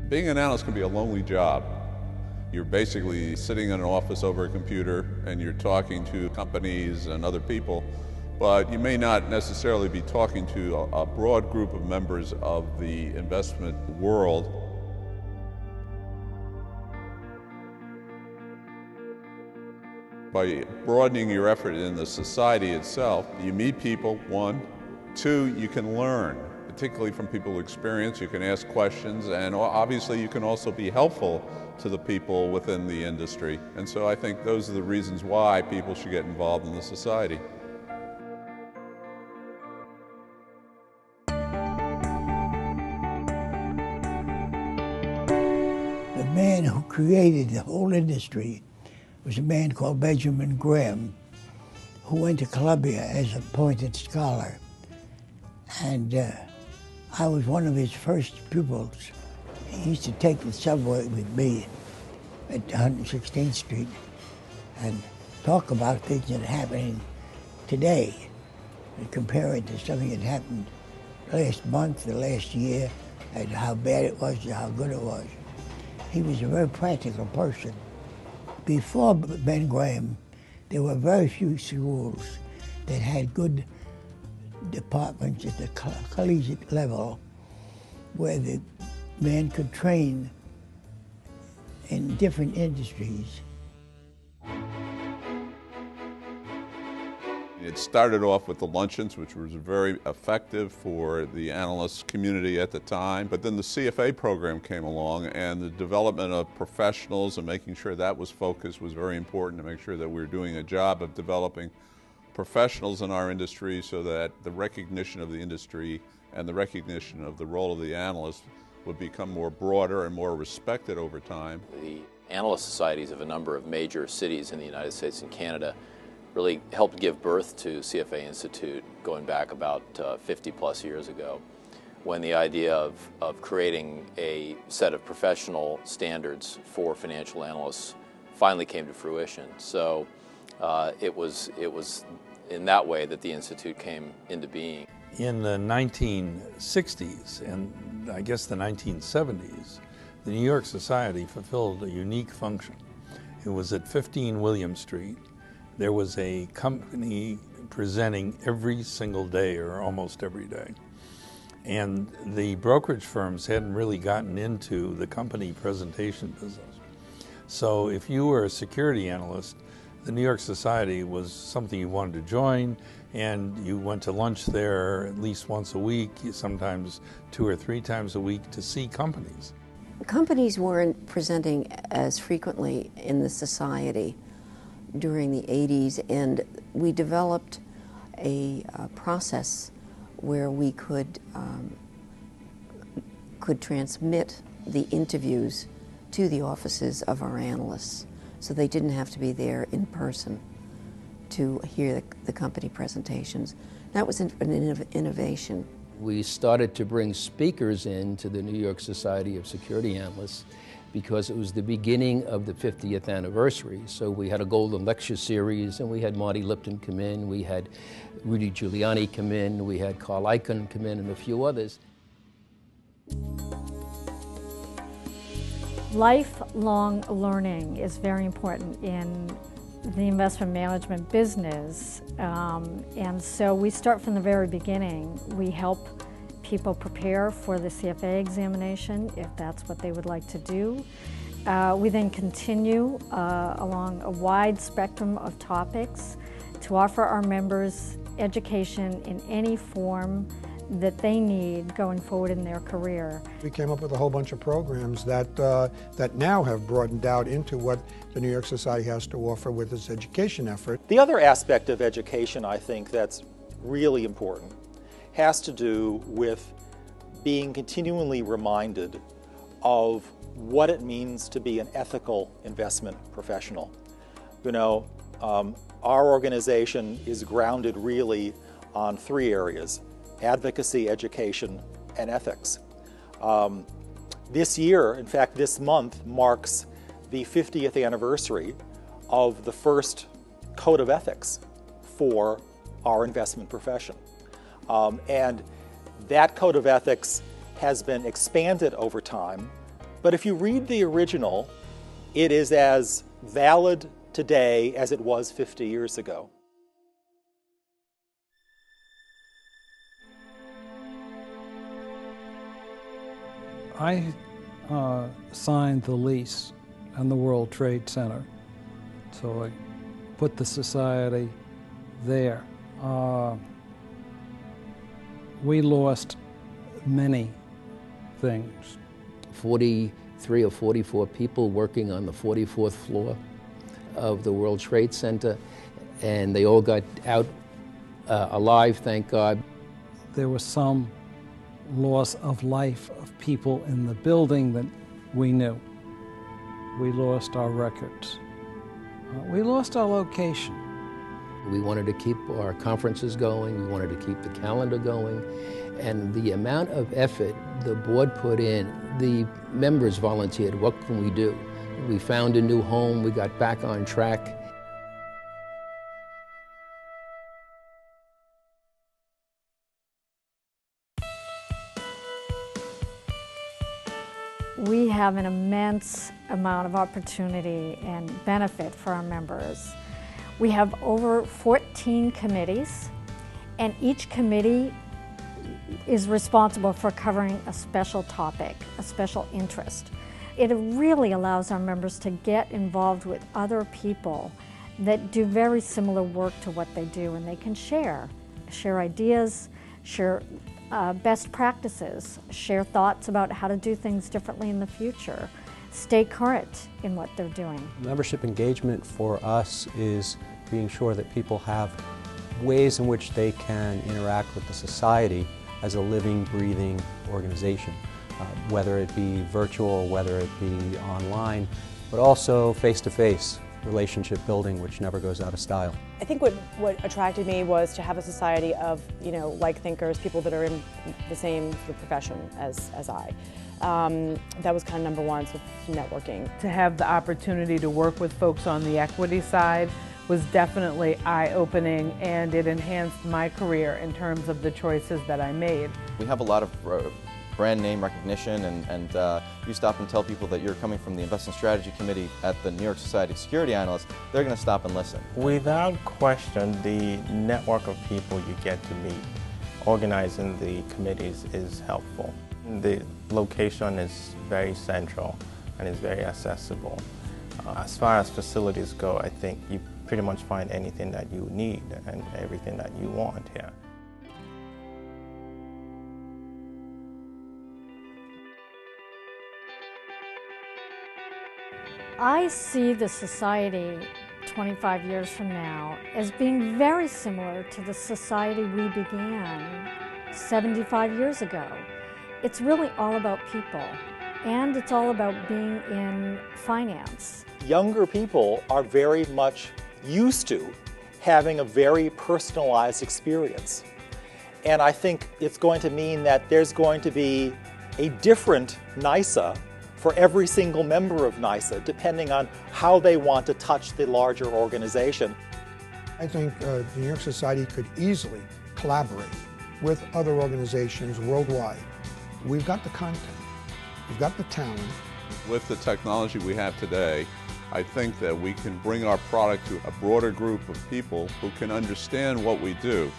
Being an analyst can be a lonely job. You're basically sitting in an office over a computer and you're talking to companies and other people, but you may not necessarily be talking to a broad group of members of the investment world. By broadening your effort in the society itself, you meet people, one. Two, you can learn, particularly from people with experience. You can ask questions, and obviously you can also be helpful to the people within the industry. And so I think those are the reasons why people should get involved in the society. The man who created the whole industry was a man called Benjamin Graham, who went to Columbia as an appointed scholar. And I was one of his first pupils. He used to take the subway with me at 116th Street and talk about things that are happening today and compare it to something that happened last month or last year and how bad it was and how good it was. He was a very practical person. Before Ben Graham, there were very few schools that had good departments at the collegiate level where the man could train in different industries. It started off with the luncheons, which was very effective for the analyst community at the time. But then the CFA program came along, and the development of professionals and making sure that was focused was very important to make sure that we were doing a job of developing professionals in our industry so that the recognition of the industry and the recognition of the role of the analyst would become more broader and more respected over time. The analyst societies of a number of major cities in the United States and Canada really helped give birth to CFA Institute going back about 50 plus years ago, when the idea of creating a set of professional standards for financial analysts finally came to fruition. So it was in that way that the Institute came into being. In the 1960s and I guess the 1970s, the New York Society fulfilled a unique function. It was at 15 William Street. There was a company presenting every single day or almost every day. And the brokerage firms hadn't really gotten into the company presentation business. So if you were a security analyst, the New York Society was something you wanted to join, and you went to lunch there at least once a week, sometimes 2 or 3 times a week, to see companies. Companies weren't presenting as frequently in the society during the 80s, and we developed a process where we could transmit the interviews to the offices of our analysts, so they didn't have to be there in person to hear the company presentations. That was an innovation. We started to bring speakers in to the New York Society of Security Analysts because it was the beginning of the 50th anniversary. So we had a golden lecture series, and we had Marty Lipton come in, we had Rudy Giuliani come in, we had Carl Icahn come in, and a few others. Lifelong learning is very important in the investment management business, and so we start from the very beginning. We help people prepare for the CFA examination if that's what they would like to do. We then continue along a wide spectrum of topics to offer our members education in any form that they need going forward in their career. We came up with a whole bunch of programs that now have broadened out into what the New York Society has to offer with its education effort. The other aspect of education I think that's really important has to do with being continually reminded of what it means to be an ethical investment professional. You know, our organization is grounded really on 3 areas: advocacy, education, and ethics. This year, in fact this month, marks the 50th anniversary of the first code of ethics for our investment profession. And that code of ethics has been expanded over time, But if you read the original, it is as valid today as it was 50 years ago. I signed the lease on the World Trade Center, so I put the society there. We lost many things. 43 or 44 people working on the 44th floor of the World Trade Center, and they all got out alive, thank God. There was some loss of life of people in the building that we knew. We lost our records. We lost our location. We wanted to keep our conferences going, we wanted to keep the calendar going, and the amount of effort the board put in, the members volunteered, what can we do? We found a new home, we got back on track. We have an immense amount of opportunity and benefit for our members. We have over 14 committees, and each committee is responsible for covering a special topic, a special interest. It really allows our members to get involved with other people that do very similar work to what they do, and they can share ideas, share best practices, share thoughts about how to do things differently in the future, stay current in what they're doing. Membership engagement for us is being sure that people have ways in which they can interact with the society as a living, breathing organization, whether it be virtual, whether it be online, but also face-to-face relationship building, which never goes out of style. I think what attracted me was to have a society of, like thinkers, people that are in the same sort of profession as I. That was kind of number one, so networking. To have the opportunity to work with folks on the equity side was definitely eye-opening, and it enhanced my career in terms of the choices that I made. We have a lot of brand name recognition, and you stop and tell people that you're coming from the Investment Strategy Committee at the New York Society of Security Analysts, they're going to stop and listen. Without question, the network of people you get to meet organizing the committees is helpful. The location is very central and is very accessible. As far as facilities go, I think you pretty much find anything that you need and everything that you want here. I see the society 25 years from now as being very similar to the society we began 75 years ago. It's really all about people, and it's all about being in finance. Younger people are very much used to having a very personalized experience. And I think it's going to mean that there's going to be a different NYSSA for every single member of NYSSA, depending on how they want to touch the larger organization. I think the New York Society could easily collaborate with other organizations worldwide. We've got the content, we've got the talent. With the technology we have today, I think that we can bring our product to a broader group of people who can understand what we do